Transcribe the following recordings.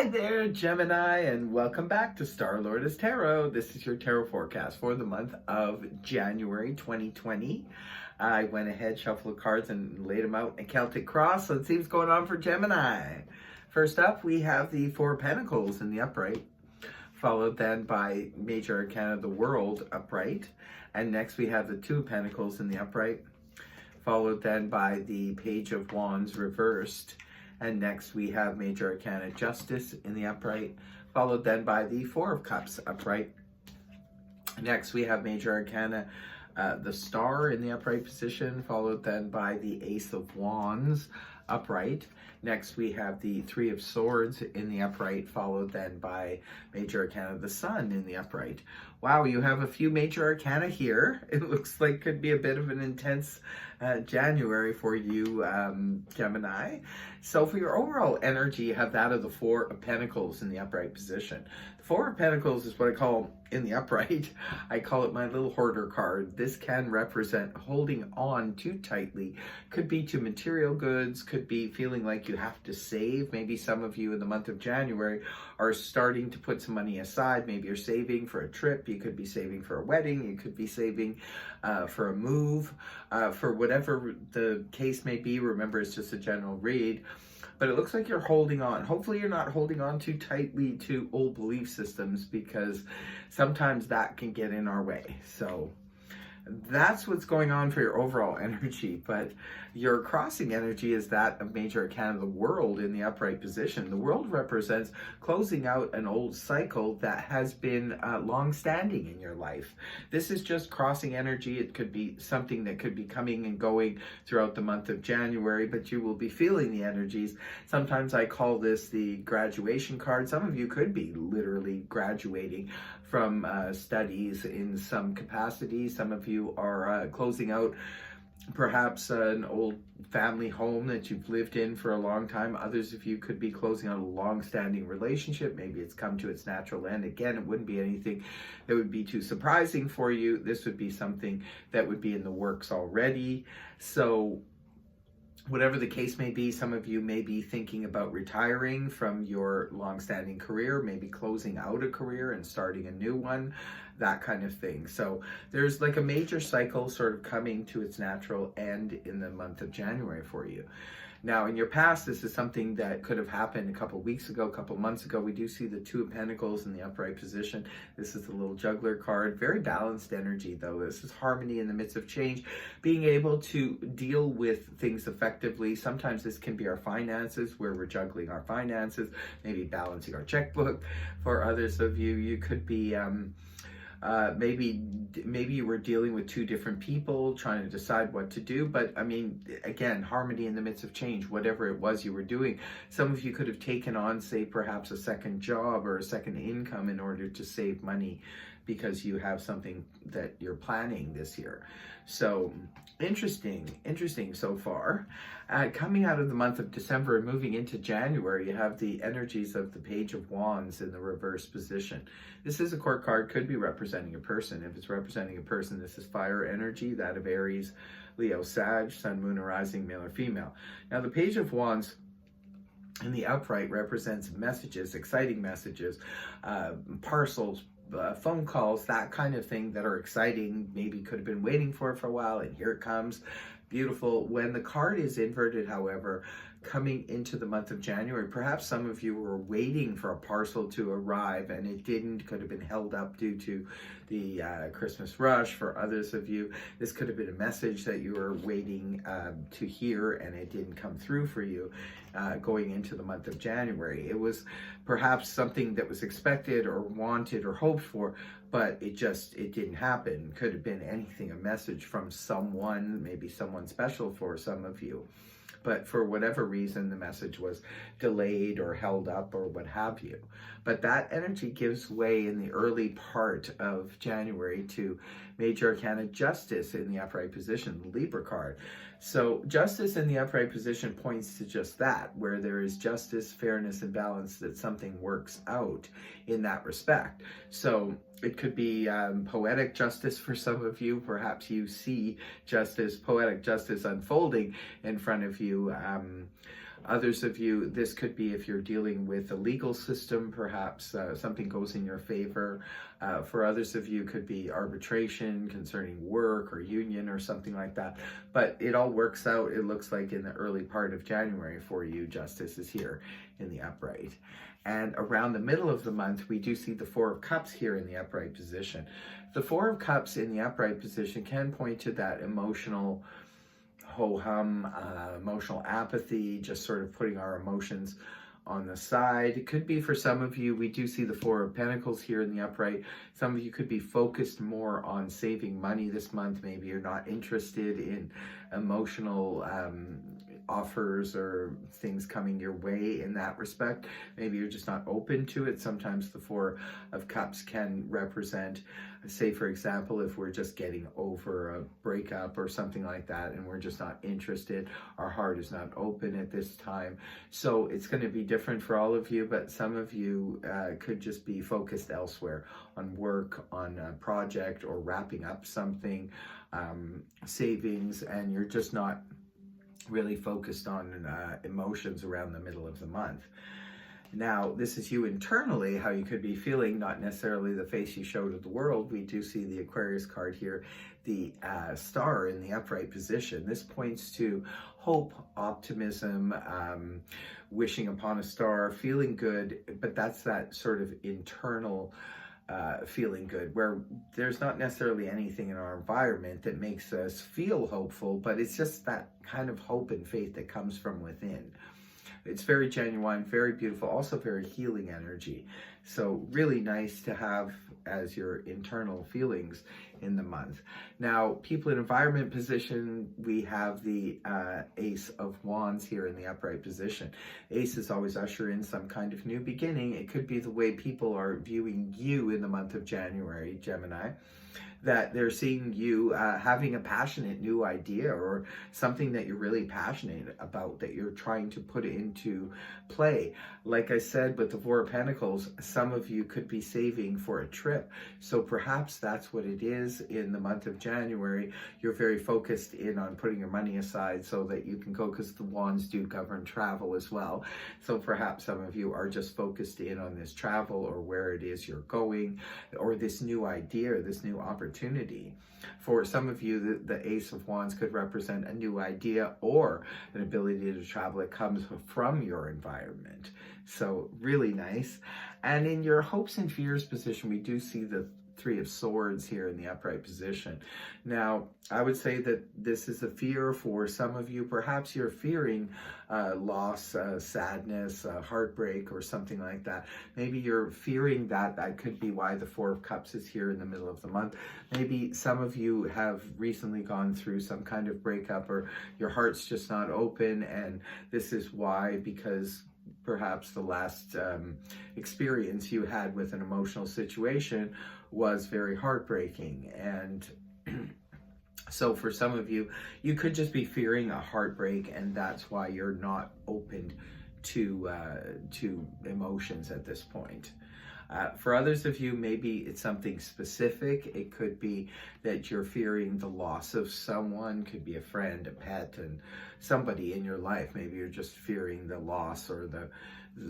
Hi there, Gemini, and welcome back to Star Lordess Tarot. This is your tarot forecast for the month of January 2020. I went ahead, shuffled the cards, and laid them out in a Celtic cross. Let's see what's going on for Gemini. First up, we have the Four of Pentacles in the upright, followed then by Major Arcana of the World upright. And next we have the Two of Pentacles in the upright, followed then by the Page of Wands reversed. And next we have Major Arcana Justice in the upright, followed then by the Four of Cups upright. Next we have Major Arcana the Star in the upright position, followed then by the Ace of Wands upright. Next we have the Three of Swords in the upright, followed then by Major Arcana the Sun in the upright. Wow, you have a few Major Arcana here. It looks like could be a bit of an intense January for you, Gemini. So for your overall energy, you have that of the Four of Pentacles in the upright position. The Four of Pentacles is what I call in the upright. I call it my little hoarder card. This can represent holding on too tightly. Could be to material goods, could be feeling like you have to save. Maybe some of you in the month of January are starting to put some money aside. Maybe you're saving for a trip. You could be saving for a wedding. You could be saving for a move, for whatever the case may be. Remember, it's just a general read. But it looks like you're holding on. Hopefully you're not holding on too tightly to old belief systems, because sometimes that can get in our way. So that's what's going on for your overall energy. But your crossing energy is that of Major Arcana of the World in the upright position. The World represents closing out an old cycle that has been long-standing in your life. This is just crossing energy. It could be something that could be coming and going throughout the month of January, but you will be feeling the energies. Sometimes I call this the graduation card. Some of you could be literally graduating from studies in some capacity. Some of you are closing out perhaps an old family home that you've lived in for a long time. Others of you could be closing out a long-standing relationship. Maybe it's come to its natural end. Again, it wouldn't be anything that would be too surprising for you. This would be something that would be in the works already. So whatever the case may be, some of you may be thinking about retiring from your long-standing career, maybe closing out a career and starting a new one, that kind of thing. So there's like a major cycle sort of coming to its natural end in the month of January for you. Now, in your past, this is something that could have happened a couple weeks ago, a couple months ago. We do see the Two of Pentacles in the upright position. This is the little juggler card. Very balanced energy, though. This is harmony in the midst of change, being able to deal with things effectively. Sometimes this can be our finances, where we're juggling our finances, maybe balancing our checkbook. For others of you, you could be maybe you were dealing with two different people trying to decide what to do. But I mean, again, harmony in the midst of change, whatever it was you were doing. Some of you could have taken on, say, perhaps a second job or a second income in order to save money, because you have something that you're planning this year. So interesting so far. Coming out of the month of December and moving into January, you have the energies of the Page of Wands in the reverse position. This is a court card, could be representing a person. If it's representing a person, this is fire energy, that of Aries, Leo, Sag, Sun, Moon, or Rising, male or female. Now, the Page of Wands in the upright represents messages, exciting messages, parcels, phone calls, that kind of thing that are exciting, maybe could have been waiting for a while, and here it comes. Beautiful. When the card is inverted, however, coming into the month of January, perhaps some of you were waiting for a parcel to arrive and it didn't, could have been held up due to the Christmas rush. For others of you, this could have been a message that you were waiting to hear and it didn't come through for you going into the month of January. It was perhaps something that was expected or wanted or hoped for, but it didn't happen. Could have been anything, a message from someone, maybe someone special for some of you. But for whatever reason, the message was delayed or held up or what have you. But that energy gives way in the early part of January to Major Arcana Justice in the upright position, the Libra card. So justice in the upright position points to just that, where there is justice, fairness, and balance, that something works out in that respect. So it could be poetic justice for some of you. Perhaps you see justice, poetic justice unfolding in front of you. Others of you, this could be if you're dealing with the legal system, perhaps something goes in your favor. For others of you, could be arbitration concerning work or union or something like that. But it all works out, it looks like, in the early part of January for you. Justice is here in the upright. And around the middle of the month, we do see the Four of Cups here in the upright position. The Four of Cups in the upright position can point to that emotional ho-hum, emotional apathy, just sort of putting our emotions on the side. It could be for some of you, we do see the Four of Pentacles here in the upright. Some of you could be focused more on saving money this month. Maybe you're not interested in emotional offers or things coming your way in that respect. Maybe you're just not open to it. Sometimes the Four of Cups can represent, say for example, if we're just getting over a breakup or something like that and we're just not interested, our heart is not open at this time. So it's going to be different for all of you, but some of you could just be focused elsewhere, on work, on a project, or wrapping up something, savings, and you're just not really focused on emotions around the middle of the month. Now, this is you internally, how you could be feeling, not necessarily the face you show to the world. We do see the Aquarius card here, the star in the upright position. This points to hope, optimism, wishing upon a star, feeling good, but that's that sort of internal feeling good, where there's not necessarily anything in our environment that makes us feel hopeful, but it's just that kind of hope and faith that comes from within. It's very genuine, very beautiful, also very healing energy. So really nice to have as your internal feelings in the month. Now, people in environment position, we have the Ace of Wands here in the upright position. Aces always usher in some kind of new beginning. It could be the way people are viewing you in the month of January, Gemini, that they're seeing you having a passionate new idea or something that you're really passionate about that you're trying to put into play. Like I said, with the Four of Pentacles, some of you could be saving for a trip. So perhaps that's what it is in the month of January. You're very focused in on putting your money aside so that you can go, because the wands do govern travel as well. So perhaps some of you are just focused in on this travel or where it is you're going, or this new idea, this new opportunity. For some of you, the Ace of Wands could represent a new idea or an ability to travel that comes from your environment. So really nice. And in your hopes and fears position, we do see the Three of Swords here in the upright position. Now, I would say that this is a fear for some of you. Perhaps you're fearing loss, sadness, heartbreak, or something like that. Maybe you're fearing that. That could be why the Four of Cups is here in the middle of the month. Maybe some of you have recently gone through some kind of breakup, or your heart's just not open, and this is why, because perhaps the last experience you had with an emotional situation was very heartbreaking. And so for some of you, you could just be fearing a heartbreak, and that's why you're not open to emotions at this point. For others of you, maybe it's something specific. It could be that you're fearing the loss of someone, could be a friend, a pet, and somebody in your life. Maybe you're just fearing the loss or the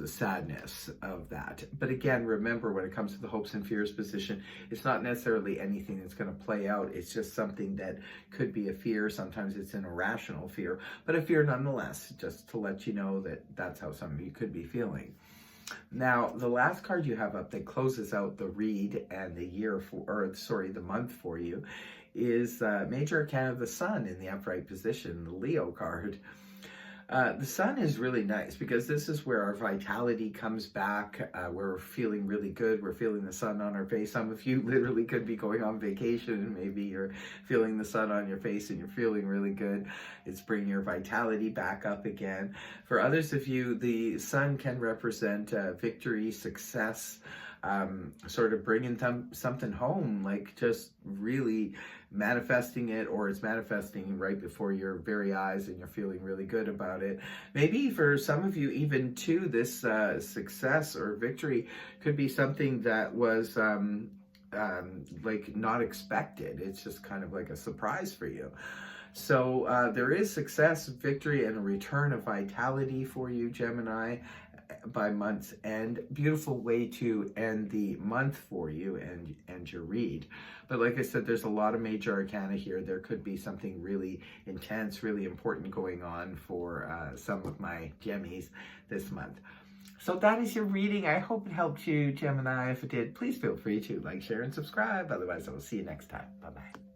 sadness of that. But again, remember, when it comes to the hopes and fears position, it's not necessarily anything that's going to play out. It's just something that could be a fear. Sometimes it's an irrational fear, but a fear nonetheless, just to let you know that that's how some of you could be feeling. Now, the last card you have up that closes out the read and the year for, or sorry, the month for you, is Major Arcana of the Sun in the upright position, the Leo card. The sun is really nice because this is where our vitality comes back. We're feeling really good. We're feeling the sun on our face. Some of you literally could be going on vacation and maybe you're feeling the sun on your face and you're feeling really good. It's bringing your vitality back up again. For others of you, the sun can represent victory, success, sort of bringing something home, like just really manifesting it, or it's manifesting right before your very eyes and you're feeling really good about it. Maybe for some of you, even too, this success or victory could be something that was like not expected. It's just kind of like a surprise for you. So there is success, victory, and a return of vitality for you, Gemini, by month's end. Beautiful way to end the month for you and your read. But like I said, there's a lot of major arcana here. There could be something really intense, really important going on for some of my Gemmies this month. So that is your reading. I hope it helped you, Gemini. If it did, please feel free to like, share, and subscribe. Otherwise, I will see you next time. Bye-bye.